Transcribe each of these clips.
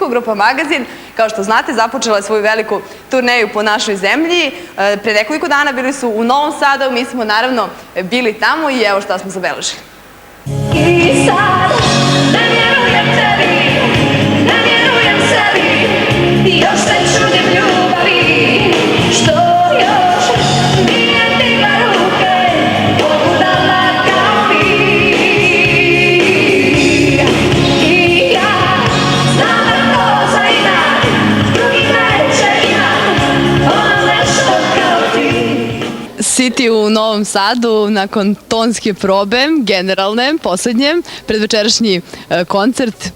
muziku. Grupa Magazin, kao što znate, započela je svoju veliku turneju po našoj zemlji. Pre nekoliko dana bili su u Novom Sadu, mi smo naravno bili tamo i evo šta smo zabeležili. I sad ne vjerujem tebi, ne vjerujem sebi, još se čudim ljubavi, što još nije digla ruke, pogudala kapi. I ja znam da to za inak, drugi neće imat, ono nešto kao ti. City u Novom Sadu nakon tonske probe, generalne, posljednje, predvečerašnji koncert.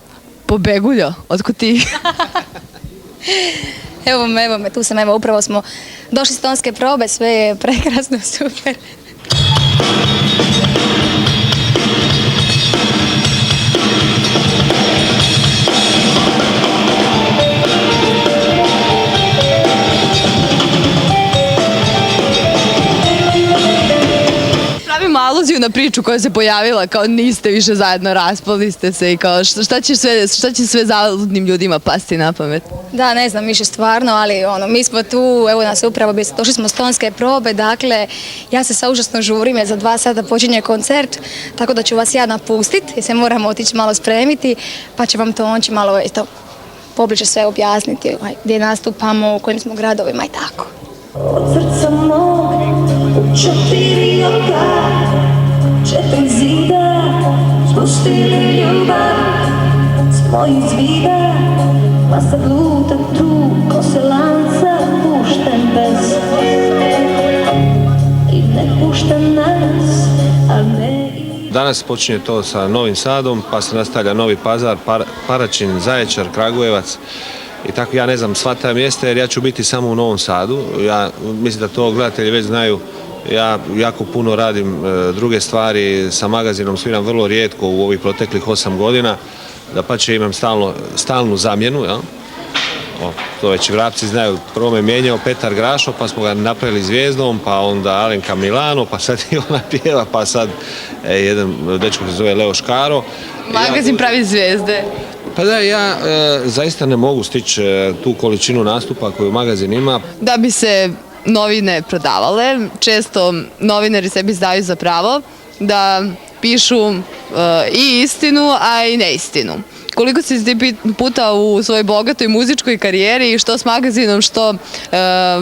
Pobeguljo, otkud ti? Evo me, tu sam, upravo smo došli s tonske probe, sve je prekrasno, super. Pravimo aluziju na priču koja se pojavila, kao niste više zajedno, raspali ste se i kao šta će sve zaludnim ljudima pasti na pamet? Da, ne znam više stvarno, ali mi smo tu, evo nas upravo, došli smo s tonske probe, dakle, ja se sa užasno žurim jer za 2 sata počinje koncert, tako da ću vas ja napustiti jer se moramo otići malo spremiti, pa će vam Tonči malo pobliže sve objasniti, gdje nastupamo, u kojim smo gradovima i tako. Od srca mog u 4 oka, 4 zida spustili ljubav s mojih zvida, pa sad lutam tu ko se lanca pušten bez i ne pušten nas, a ne i... Danas počinje to sa Novim Sadom, pa se nastavlja Novi Pazar, Paraćin, Zaječar, Kragujevac. I tako ja ne znam sva ta mjesta jer ja ću biti samo u Novom Sadu. Ja mislim da to gledatelji već znaju. Ja jako puno radim druge stvari, sa Magazinom sviram vrlo rijetko u ovih proteklih 8 godina. Dapače imam stalnu zamjenu. Ja? To već i Vrapci znaju. Prvo me mijenjao Petar Grašo, pa smo ga napravili Zvijezdom, pa onda Alenka Milano, pa sad i ona pjeva, pa sad jedan dečko se zove Leo Škaro. Magazin pravi zvijezde. Pa da, ja zaista ne mogu stići tu količinu nastupa koju Magazin ima. Da bi se novine prodavale, često novinari sebi zdaju za pravo da pišu i istinu, a i neistinu. Koliko si ti puta u svojoj bogatoj muzičkoj karijeri i što s Magazinom, što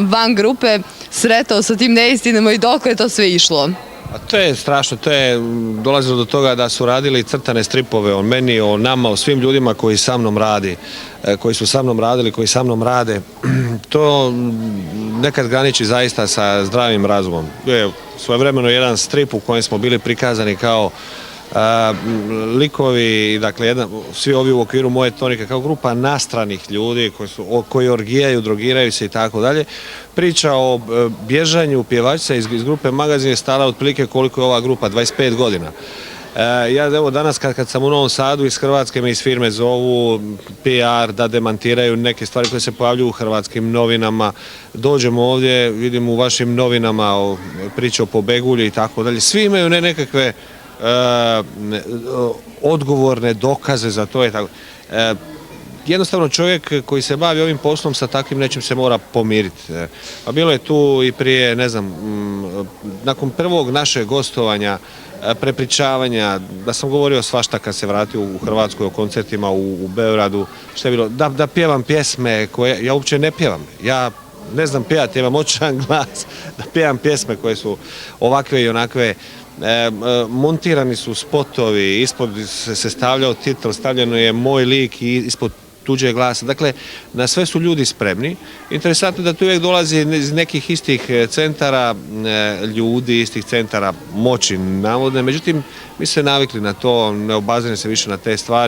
van grupe sretao sa tim neistinama i dokle je to sve išlo? A to je strašno, to je dolazilo do toga da su radili crtane stripove o meni, o nama, o svim ljudima koji sa mnom radi, koji su sa mnom radili, koji sa mnom rade. To nekad graniči zaista sa zdravim razumom. To je svojevremeno jedan strip u kojem smo bili prikazani kao likovi, dakle svi ovi u okviru moje tonike kao grupa nastranih ljudi koji orgijaju, drogiraju se i tako dalje. Priča o bježanju pjevačica iz grupe Magazin je stala otprilike koliko je ova grupa, 25 godina. Ja evo danas kad sam u Novom Sadu iz Hrvatske me iz firme zovu PR da demantiraju neke stvari koje se pojavljuju u hrvatskim novinama. Dođemo ovdje, vidim u vašim novinama priče o Pobegulji i tako dalje. Svi imaju nekakve odgovorne dokaze za to i tako. Jednostavno čovjek koji se bavi ovim poslom sa takvim nečim se mora pomiriti. Pa bilo je tu i prije, ne znam, nakon prvog našeg gostovanja, prepričavanja, da sam govorio svašta kad se vratio u Hrvatskoj o koncertima u Beogradu, što je bilo, da pjevam pjesme koje ja uopće ne pjevam. Ja ne znam pjevati, imam očan glas, da pjevam pjesme koje su ovakve i onakve. Montirani su spotovi, ispod se stavljao titl, stavljeno je moj lik i ispod tuđe glasa. Dakle, na sve su ljudi spremni. Interesantno da tu uvijek dolazi iz nekih istih centara ljudi, istih centara moći navodne. Međutim, mi se navikli na to, ne obaziramo se više na te stvari.